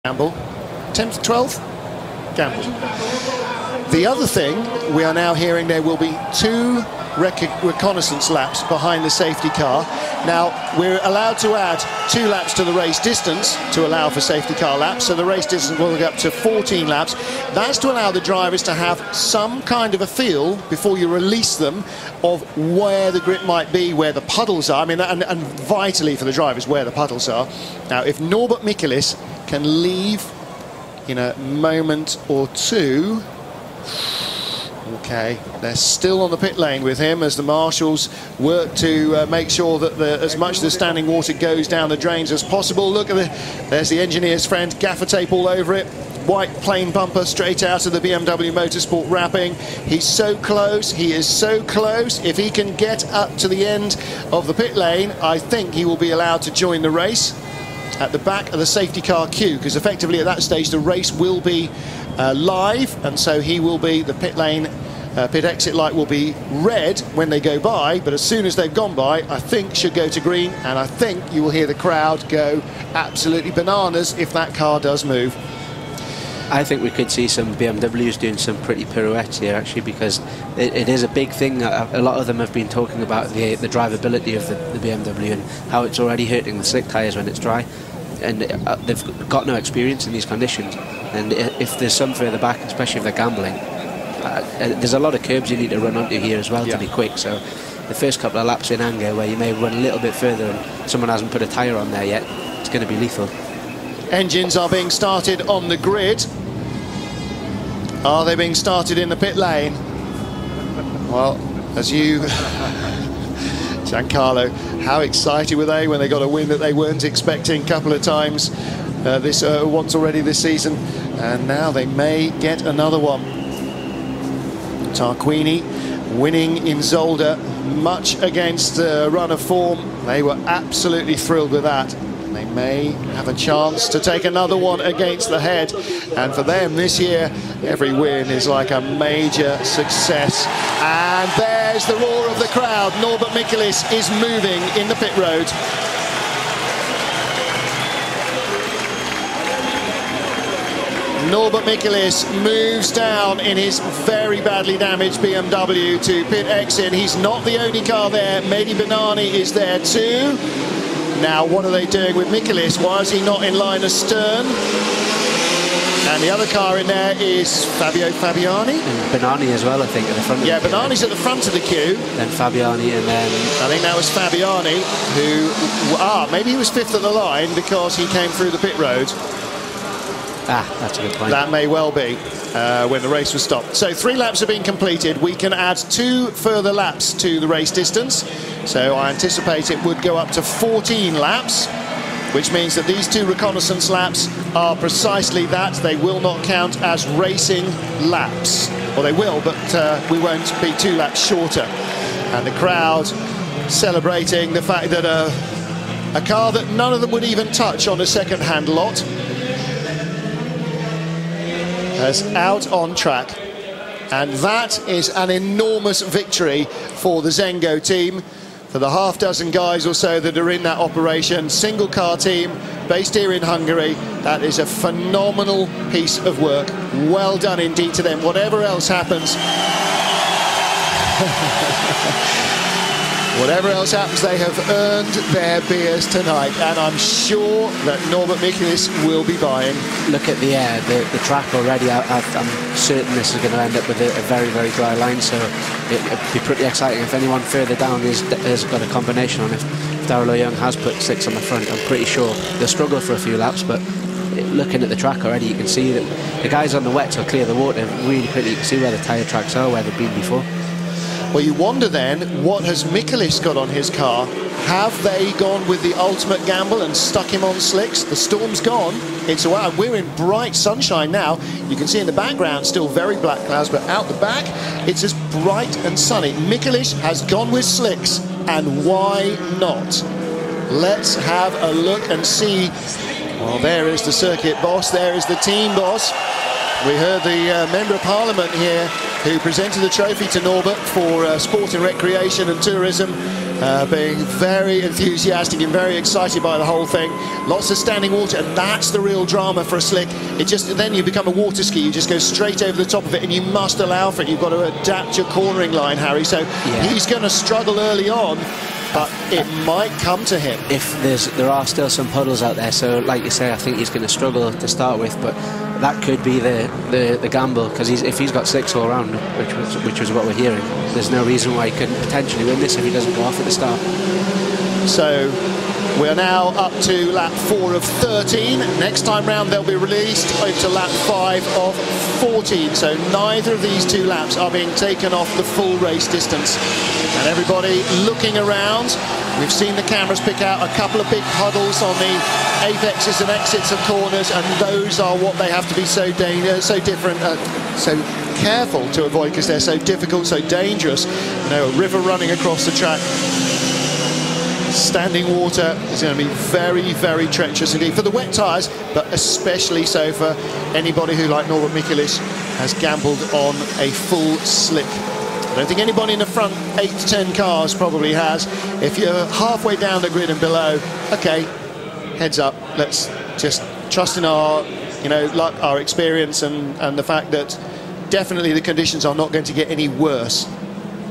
Gamble. 10th, 12th? Gamble. The other thing, we are now hearing there will be 2 reconnaissance laps behind the safety car. Now, we're allowed to add 2 laps to the race distance to allow for safety car laps, so the race distance will go up to 14 laps. That's to allow the drivers to have some kind of a feel before you release them of where the grip might be, where the puddles are. I mean, and vitally for the drivers, where the puddles are. Now, if Norbert Michaelis can leave in a moment or two. Okay, they're still on the pit lane with him as the marshals work to make sure that as much of the standing water goes down the drains as possible. Look at there's the engineer's friend, gaffer tape all over it. White plain bumper straight out of the BMW Motorsport wrapping. He's so close, he is so close. If he can get up to the end of the pit lane, I think he will be allowed to join the race at the back of the safety car queue, because effectively at that stage the race will be live, and so he will be, the pit lane pit exit light will be red when they go by, but as soon as they've gone by, I think should go to green, and I think you will hear the crowd go absolutely bananas if that car does move. I think we could see some BMWs doing some pretty pirouettes here, actually, because it is a big thing. A lot of them have been talking about the drivability of the BMW and how it's already hurting the slick tyres when it's dry, and they've got no experience in these conditions. And if there's some further back, especially if they're gambling, there's a lot of curbs you need to run onto here as well to be quick. So the first couple of laps in anger, where you may run a little bit further and someone hasn't put a tyre on there yet, it's going to be lethal. Engines are being started on the grid. Are they being started in the pit lane? Well, as you... Giancarlo, how excited were they when they got a win that they weren't expecting a couple of times once already this season, and now they may get another one. Tarquini winning in Zolder, much against a run of form. They were absolutely thrilled with that. They may have a chance to take another one against the head, and for them this year every win is like a major success. And there's the roar of the crowd. Norbert Michaelis is moving in the pit road. Norbert Michaelis moves down in his very badly damaged BMW to pit exit. He's not the only car there. Mehdi Benani is there too. Now, what are they doing with Michaelis? Why is he not in line astern? And the other car in there is Fabio Fabiani. And Benani as well, I think, at the front. Yeah, Benani's at the front of the queue. Then Fabiani, and then... I think that was Fabiani, who... maybe he was 5th at the line because he came through the pit road. That's a good point. That may well be when the race was stopped. So 3 laps have been completed. We can add 2 further laps to the race distance. So I anticipate it would go up to 14 laps, which means that these 2 reconnaissance laps are precisely that. They will not count as racing laps. Well, they will, but we won't be 2 laps shorter. And the crowd celebrating the fact that a car that none of them would even touch on a second-hand lot is out on track, and that is an enormous victory for the Zengo team, for the half dozen guys or so that are in that operation. Single car team based here in Hungary. That is a phenomenal piece of work. Well done indeed to them. Whatever else happens, whatever else happens, they have earned their beers tonight, and I'm sure that Norbert Michaelis will be buying. Look at the track already. I'm certain this is going to end up with a very, very dry line, so it'd be pretty exciting if anyone further down has got a combination on it. If Darrell Young has put 6 on the front, I'm pretty sure they'll struggle for a few laps, but looking at the track already, you can see that the guys on the wets will clear the water really quickly. You can see where the tyre tracks are, where they've been before. Well, you wonder then, what has Michaelis got on his car? Have they gone with the ultimate gamble and stuck him on slicks? The storm's gone. It's wow, we're in bright sunshine now. You can see in the background still very black clouds, but out the back it's as bright and sunny. Michaelis has gone with slicks, and why not? Let's have a look and see. Well, there is the circuit boss, there is the team boss. We heard the Member of Parliament here who presented the trophy to Norbert for Sport and Recreation and Tourism being very enthusiastic and very excited by the whole thing. Lots of standing water, and that's the real drama for a slick. It just, then you become a water ski, you just go straight over the top of it, and you must allow for it. You've got to adapt your cornering line, Harry, so he's going to struggle early on, but it might come to him. If there are still some puddles out there, so like you say, I think he's going to struggle to start with, but that could be the gamble, because if he's got slicks all around, which was what we're hearing, there's no reason why he couldn't potentially win this if he doesn't go off at the start. So we're now up to lap 4 of 13. Next time round they'll be released over to lap 5 of 14. So neither of these 2 laps are being taken off the full race distance. And everybody looking around. We've seen the cameras pick out a couple of big puddles on the apexes and exits of corners, and those are what they have to be so different, so careful to avoid, because they're so difficult, so dangerous. You know, a river running across the track. Standing water is going to be very, very treacherous indeed for the wet tyres, but especially so for anybody who, like Norbert Mikulic, has gambled on a full slick. I don't think anybody in the front 8 to 10 cars probably has. If you're halfway down the grid and below, okay, heads up, let's just trust in our, you know, luck, our experience, and the fact that definitely the conditions are not going to get any worse.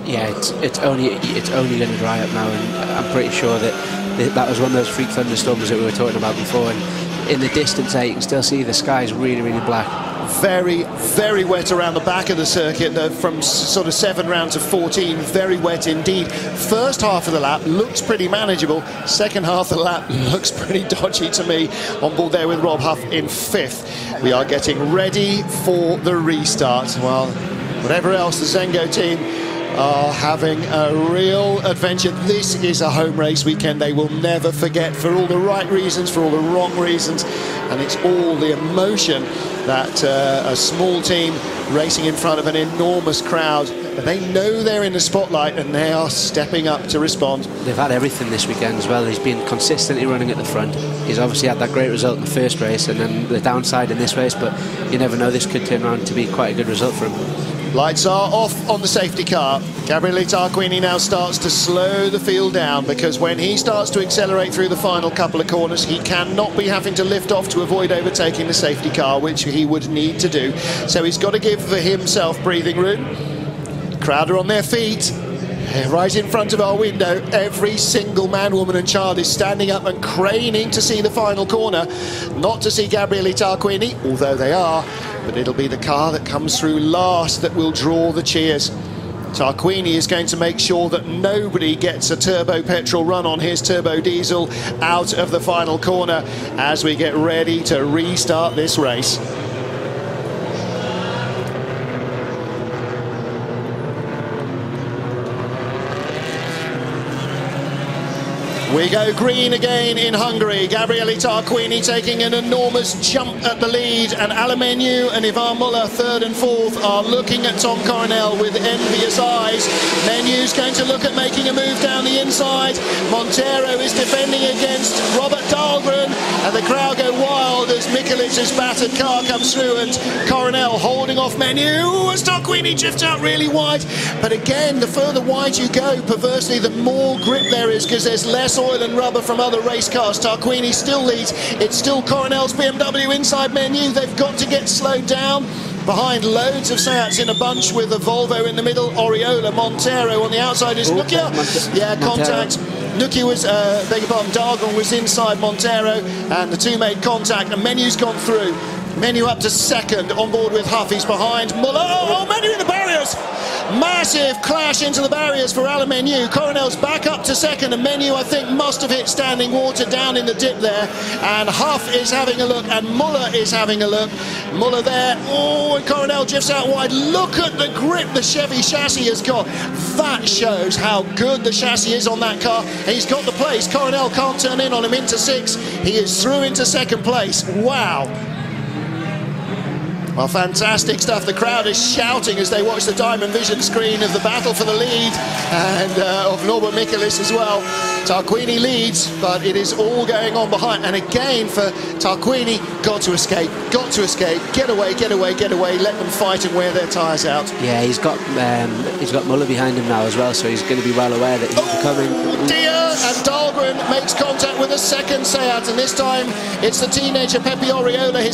Yeah, it's only going to dry up now, and I'm pretty sure that was one of those freak thunderstorms that we were talking about before. And in the distance there, you can still see the sky is really, really black. Very, very wet around the back of the circuit, from sort of 7 rounds to 14, very wet indeed. First half of the lap looks pretty manageable. Second half of the lap looks pretty dodgy to me. On board there with Rob Huff in 5th. We are getting ready for the restart. Well, whatever else, the Zengo team are having a real adventure. This is a home race weekend they will never forget, for all the right reasons, for all the wrong reasons, and it's all the emotion that a small team racing in front of an enormous crowd. They know they're in the spotlight, and they are stepping up to respond. They've had everything this weekend as well. He's been consistently running at the front. He's obviously had that great result in the first race, and then the downside in this race, but you never know, this could turn around to be quite a good result for him. Lights are off on the safety car. Gabriele Tarquini now starts to slow the field down, because when he starts to accelerate through the final couple of corners, he cannot be having to lift off to avoid overtaking the safety car, which he would need to do. So he's got to give himself breathing room. Crowd are on their feet. Right in front of our window, every single man, woman and child is standing up and craning to see the final corner. Not to see Gabriele Tarquini, although they are, but it'll be the car that comes through last that will draw the cheers. Tarquini is going to make sure that nobody gets a turbo petrol run on his turbo diesel out of the final corner as we get ready to restart this race. We go green again in Hungary. Gabriele Tarquini taking an enormous jump at the lead, and Alain Menu and Ivan Muller, 3rd and 4th, are looking at Tom Coronel with envious eyes. Menu's going to look at making a move down the inside. Montero is defending against Robert Dahlgren, and the crowd go wild as Mikulic's battered car comes through, and Coronel holding off Menu as Tarquini drifts out really wide. But again, the further wide you go, perversely, the more grip there is, because there's less oil and rubber from other race cars. Tarquini still leads. It's still Coronel's BMW inside Menu. They've got to get slowed down. Behind, loads of Seats in a bunch with a Volvo in the middle. Oriola, Montero on the outside is Nukia. Yeah, contact. Nuki was, beg your pardon, Dahlgren was inside Montero, and the two made contact, and Menu's gone through. Menu up to 2nd, on board with Huff. He's behind Muller. Oh, Menu in the barriers! Massive clash into the barriers for Alain Menu. Coronel's back up to 2nd, and Menu, I think, must have hit standing water down in the dip there. And Huff is having a look, and Muller is having a look. Muller there. Oh, and Coronel drifts out wide. Look at the grip the Chevy chassis has got. That shows how good the chassis is on that car. And he's got the place. Coronel can't turn in on him into 6th. He is through into 2nd place. Wow. Well, fantastic stuff. The crowd is shouting as they watch the Diamond Vision screen of the battle for the lead, and of Norbert Michaelis as well. Tarquini leads, but it is all going on behind. And again for Tarquini, got to escape, get away, let them fight and wear their tyres out. Yeah, he's got Muller behind him now as well, so he's going to be well aware that he's coming. Dear, and Dahlgren makes contact with a second Seat, and this time it's the teenager Pepe Oriola, his